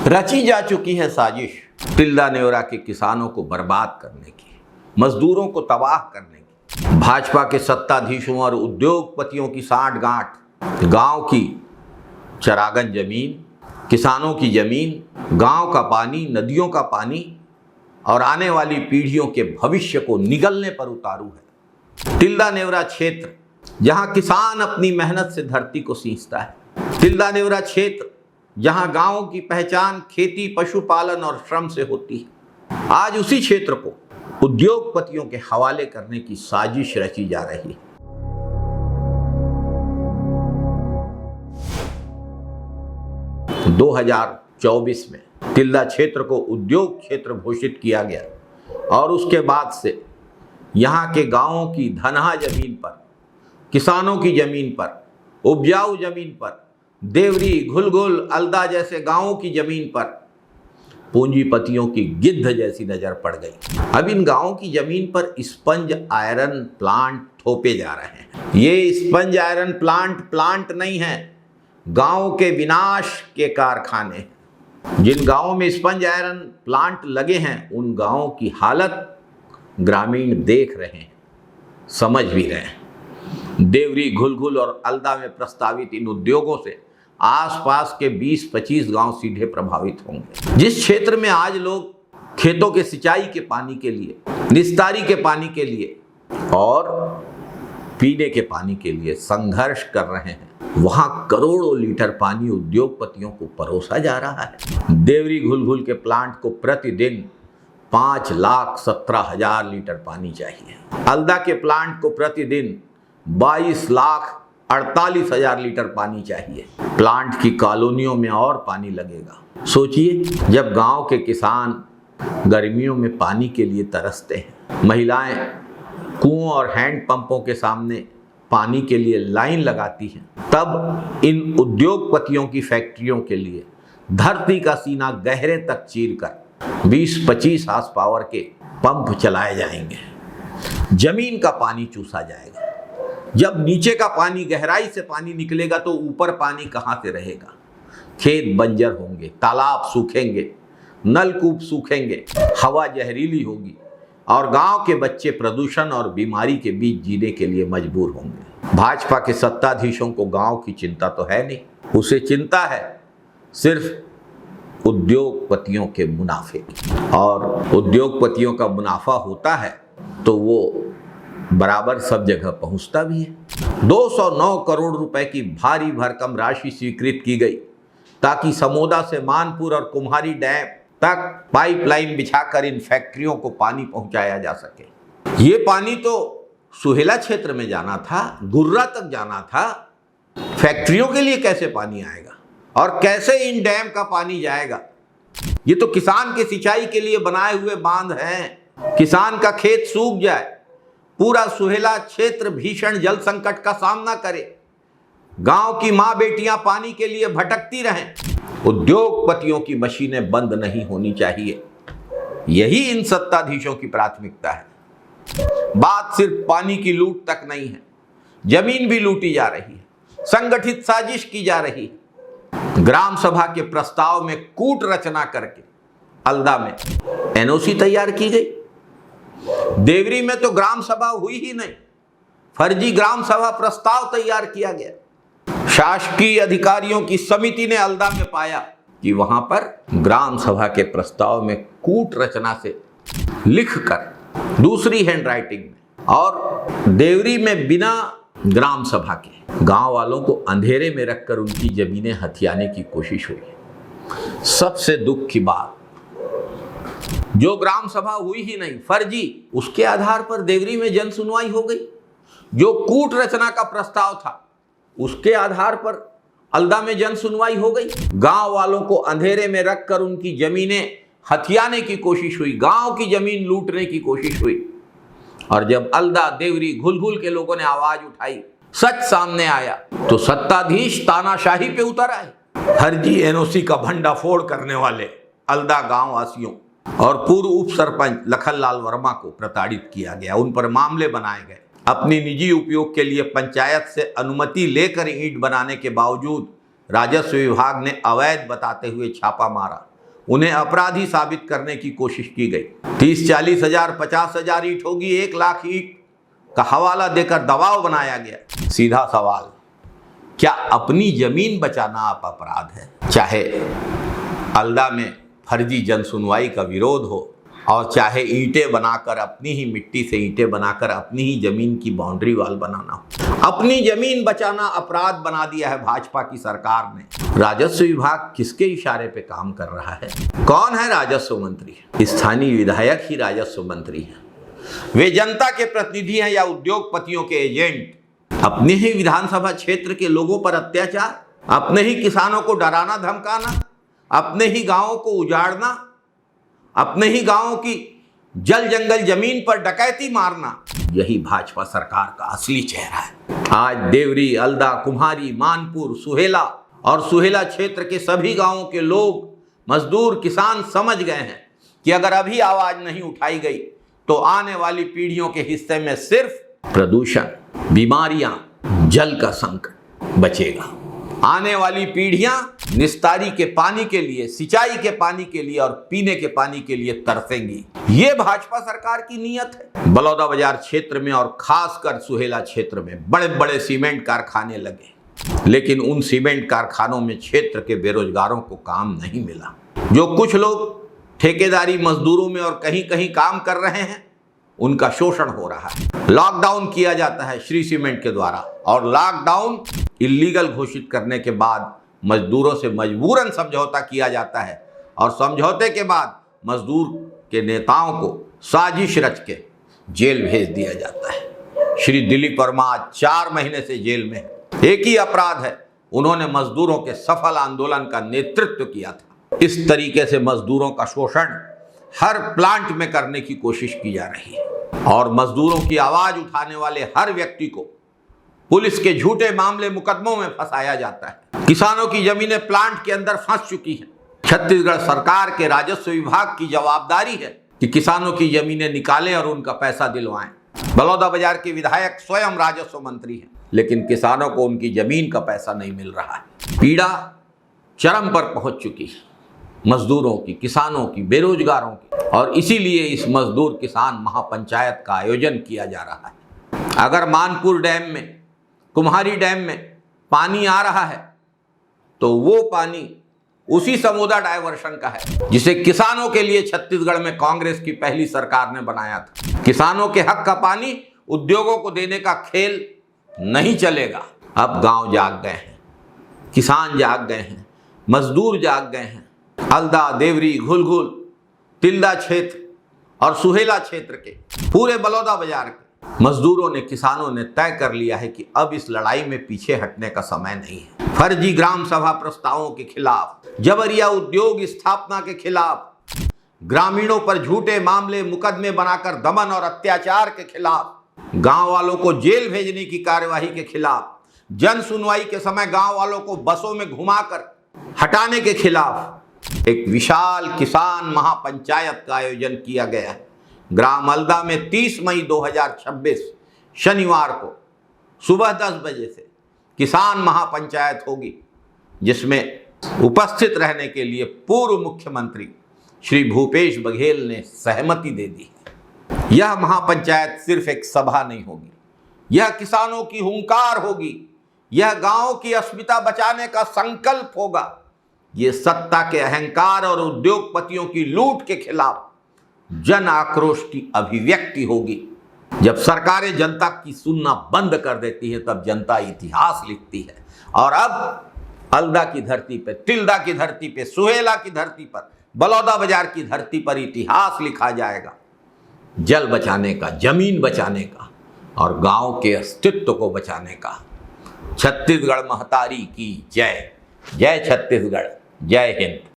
रची जा चुकी है साजिश तिल्दा नेवरा के किसानों को बर्बाद करने की, मजदूरों को तबाह करने की। भाजपा के सत्ताधीशों और उद्योगपतियों की सांठ-गांठ, गांव की चरागन जमीन, किसानों की जमीन, गांव का पानी, नदियों का पानी और आने वाली पीढ़ियों के भविष्य को निगलने पर उतारू है। तिल्दा नेवरा क्षेत्र जहां किसान अपनी मेहनत से धरती को सींचता है, तिल्दा नेवरा क्षेत्र जहां गांवों की पहचान खेती, पशुपालन और श्रम से होती है, आज उसी क्षेत्र को उद्योगपतियों के हवाले करने की साजिश रची जा रही है। तो 2024 में तिल्दा क्षेत्र को उद्योग क्षेत्र घोषित किया गया और उसके बाद से यहाँ के गांवों की धनहा जमीन पर, किसानों की जमीन पर, उपजाऊ जमीन पर, देवरी, घुलघुल, अल्दा जैसे गांवों की जमीन पर पूंजीपतियों की गिद्ध जैसी नजर पड़ गई। अब इन गांवों की जमीन पर स्पंज आयरन प्लांट थोपे जा रहे हैं। ये स्पंज आयरन प्लांट नहीं है, गांव के विनाश के कारखाने। जिन गांवों में स्पंज आयरन प्लांट लगे हैं उन गांवों की हालत ग्रामीण देख रहे हैं, समझ भी रहे हैं। देवरी, घुलघुल और अल्दा में प्रस्तावित इन उद्योगों से आसपास के 20-25 गांव सीधे प्रभावित होंगे। जिस क्षेत्र में आज लोग खेतों के सिंचाई के पानी के लिए, निस्तारी के पानी के लिए और पीने के पानी के लिए संघर्ष कर रहे हैं, वहां करोड़ों लीटर पानी उद्योगपतियों को परोसा जा रहा है। देवरी, घुलघुल के प्लांट को प्रतिदिन 5,17,000 लीटर पानी चाहिए। अल्दा के प्लांट को प्रतिदिन 22,48,000 लीटर पानी चाहिए। प्लांट की कॉलोनियों में और पानी लगेगा। सोचिए, जब गांव के किसान गर्मियों में पानी के लिए तरसते हैं, महिलाएं कुओं और हैंडपंपों के सामने पानी के लिए लाइन लगाती हैं, तब इन उद्योगपतियों की फैक्ट्रियों के लिए धरती का सीना गहरे तक चीरकर 20-25 हार्स पावर के पंप चलाए जाएंगे। जमीन का पानी चूसा जाएगा। जब नीचे का पानी, गहराई से पानी निकलेगा तो ऊपर पानी कहां से रहेगा? खेत बंजर होंगे, तालाब सूखेंगे, नलकूप सूखेंगे, हवा जहरीली होगी और गांव के बच्चे प्रदूषण और बीमारी के बीच जीने के लिए मजबूर होंगे। भाजपा के सत्ताधीशों को गांव की चिंता तो है नहीं, उसे चिंता है सिर्फ उद्योगपतियों के मुनाफे की। और उद्योगपतियों का मुनाफा होता है तो वो बराबर सब जगह पहुंचता भी है। 209 करोड़ रुपए की भारी भरकम राशि स्वीकृत की गई ताकि समोदा से मानपुर और कुम्हारी डैम तक पाइपलाइन बिछाकर इन फैक्ट्रियों को पानी पहुंचाया जा सके। ये पानी तो सुहेला क्षेत्र में जाना था, गुर्रा तक जाना था। फैक्ट्रियों के लिए कैसे पानी आएगा और कैसे इन डैम का पानी जाएगा? ये तो किसान के सिंचाई के लिए बनाए हुए बांध हैं। किसान का खेत सूख जाए, पूरा सुहेला क्षेत्र भीषण जल संकट का सामना करे, गांव की मां बेटियां पानी के लिए भटकती रहें, उद्योगपतियों की मशीनें बंद नहीं होनी चाहिए। यही इन सत्ताधीशों की प्राथमिकता है। बात सिर्फ पानी की लूट तक नहीं है, जमीन भी लूटी जा रही है, संगठित साजिश की जा रही है। ग्राम सभा के प्रस्ताव में कूट रचना करके अल्दा में एनओसी तैयार की गई। देवरी में तो ग्राम सभा हुई ही नहीं, फर्जी ग्राम सभा प्रस्ताव तैयार किया गया। शासकीय अधिकारियों की समिति ने अल्दा में पाया कि वहां पर ग्राम सभा के प्रस्ताव में कूट रचना से लिखकर दूसरी हैंडराइटिंग में और देवरी में बिना ग्राम सभा के गांव वालों को अंधेरे में रखकर उनकी जमीनें हथियाने की कोशिश हुई। सबसे दुख की बात, जो ग्राम सभा हुई ही नहीं, फर्जी, उसके आधार पर देवरी में जन सुनवाई हो गई। जो कूट रचना का प्रस्ताव था उसके आधार पर अल्दा में जन सुनवाई हो गई। गांव वालों को अंधेरे में रखकर उनकी जमीनें हथियाने की कोशिश हुई, गांव की जमीन लूटने की कोशिश हुई। और जब अल्दा, देवरी, घुलघुल के लोगों ने आवाज उठाई, सच सामने आया, तो सत्ताधीश तानाशाही पे उतर आए। फर्जी एनओसी का भंडाफोड़ करने वाले अल्दा गांव वासियों और पूर्व उप सरपंच लखनलाल वर्मा को प्रताड़ित किया गया, उन पर मामले बनाए गए। अपनी निजी उपयोग के लिए पंचायत से अनुमति लेकर ईंट बनाने के बावजूद राजस्व विभाग ने अवैध बताते हुए छापा मारा। उन्हें अपराधी साबित करने की कोशिश की गई। 30-40 हजार 50 हजार ईंट होगी, 1 लाख ईंट का हवाला देकर दबाव बनाया गया। सीधा सवाल, क्या अपनी जमीन बचाना आप अपराध है? चाहे हल्दा में फर्जी जन सुनवाई का विरोध हो और चाहे ईंटें बनाकर, अपनी ही मिट्टी से ईंटें बनाकर अपनी ही जमीन की बाउंड्री वॉल बनाना हो, अपनी जमीन बचाना अपराध बना दिया है भाजपा की सरकार ने। राजस्व विभाग किसके इशारे पे काम कर रहा है? कौन है राजस्व मंत्री? स्थानीय विधायक ही राजस्व मंत्री है। वे जनता के प्रतिनिधि हैं या उद्योगपतियों के एजेंट? अपने ही विधानसभा क्षेत्र के लोगों पर अत्याचार, अपने ही किसानों को डराना धमकाना, अपने ही गांवों को उजाड़ना, अपने ही गांवों की जल जंगल जमीन पर डकैती मारना, यही भाजपा सरकार का असली चेहरा है। आज देवरी, हल्दा, कुम्हारी, मानपुर, सुहेला और सुहेला क्षेत्र के सभी गांवों के लोग, मजदूर, किसान समझ गए हैं कि अगर अभी आवाज नहीं उठाई गई तो आने वाली पीढ़ियों के हिस्से में सिर्फ प्रदूषण, बीमारियां, जल का संकट बचेगा। आने वाली पीढ़ियां निस्तारी के पानी के लिए, सिंचाई के पानी के लिए और पीने के पानी के लिए तरसेंगी। ये भाजपा सरकार की नीयत है। बलौदाबाजार क्षेत्र में और खासकर सुहेला क्षेत्र में बड़े बड़े सीमेंट कारखाने लगे, लेकिन उन सीमेंट कारखानों में क्षेत्र के बेरोजगारों को काम नहीं मिला। जो कुछ लोग ठेकेदारी मजदूरों में और कहीं कहीं काम कर रहे हैं, उनका शोषण हो रहा है। लॉकडाउन किया जाता है श्री सीमेंट के द्वारा और लॉकडाउन इलीगल घोषित करने के बाद मजदूरों से मजबूरन समझौता किया जाता है और समझौते के बाद मजदूर के नेताओं को साजिश रच के जेल भेज दिया जाता है। श्री दिलीप वर्मा आज 4 महीने से जेल में है। एक ही अपराध है, उन्होंने मजदूरों के सफल आंदोलन का नेतृत्व किया था। इस तरीके से मजदूरों का शोषण हर प्लांट में करने की कोशिश की जा रही है और मजदूरों की आवाज उठाने वाले हर व्यक्ति को पुलिस के झूठे मामले मुकदमों में फंसाया जाता है। किसानों की जमीनें प्लांट के अंदर फंस चुकी हैं। छत्तीसगढ़ सरकार के राजस्व विभाग की जवाबदारी है कि किसानों की जमीनें निकालें और उनका पैसा दिलवाएं। बलौदाबाजार के विधायक स्वयं राजस्व मंत्री हैं, लेकिन किसानों को उनकी जमीन का पैसा नहीं मिल रहा है। पीड़ा चरम पर पहुंच चुकी है, मजदूरों की, किसानों की, बेरोजगारों की, और इसीलिए इस मजदूर किसान महापंचायत का आयोजन किया जा रहा है। अगर मानपुर डैम में, कुम्हारी डैम में पानी आ रहा है तो वो पानी उसी समोदा डायवर्शन का है जिसे किसानों के लिए छत्तीसगढ़ में कांग्रेस की पहली सरकार ने बनाया था। किसानों के हक का पानी उद्योगों को देने का खेल नहीं चलेगा। अब गांव जाग गए हैं, किसान जाग गए हैं, मजदूर जाग गए हैं। हल्दा, देवरी, घुलघुल, तिल्दा क्षेत्र और सुहेला क्षेत्र के पूरे बलौदाबाजार के मजदूरों ने, किसानों ने तय कर लिया है कि अब इस लड़ाई में पीछे हटने का समय नहीं है। फर्जी ग्राम सभा प्रस्तावों के खिलाफ, जबरिया उद्योग स्थापना के खिलाफ, ग्रामीणों पर झूठे मामले मुकदमे बनाकर दमन और अत्याचार के खिलाफ, गांव वालों को जेल भेजने की कार्यवाही के खिलाफ, जन सुनवाई के समय गांव वालों को बसों में घुमाकर हटाने के खिलाफ एक विशाल किसान महापंचायत का आयोजन किया गया है। ग्राम हल्दा में 30 मई 2026 शनिवार को सुबह 10 बजे से किसान महापंचायत होगी, जिसमें उपस्थित रहने के लिए पूर्व मुख्यमंत्री श्री भूपेश बघेल ने सहमति दे दी है। यह महापंचायत सिर्फ एक सभा नहीं होगी, यह किसानों की हुंकार होगी, यह गांव की अस्मिता बचाने का संकल्प होगा। ये सत्ता के अहंकार और उद्योगपतियों की लूट के खिलाफ जन आक्रोश की अभिव्यक्ति होगी। जब सरकारें जनता की सुनना बंद कर देती है तब जनता इतिहास लिखती है। और अब हल्दा की धरती पे, तिल्दा की धरती पे, सुहेला की धरती पर, बलौदाबाजार की धरती पर इतिहास लिखा जाएगा जल बचाने का, जमीन बचाने का और गांव के अस्तित्व को बचाने का। छत्तीसगढ़ महतारी की जय। जय छत्तीसगढ़, जय हिंद।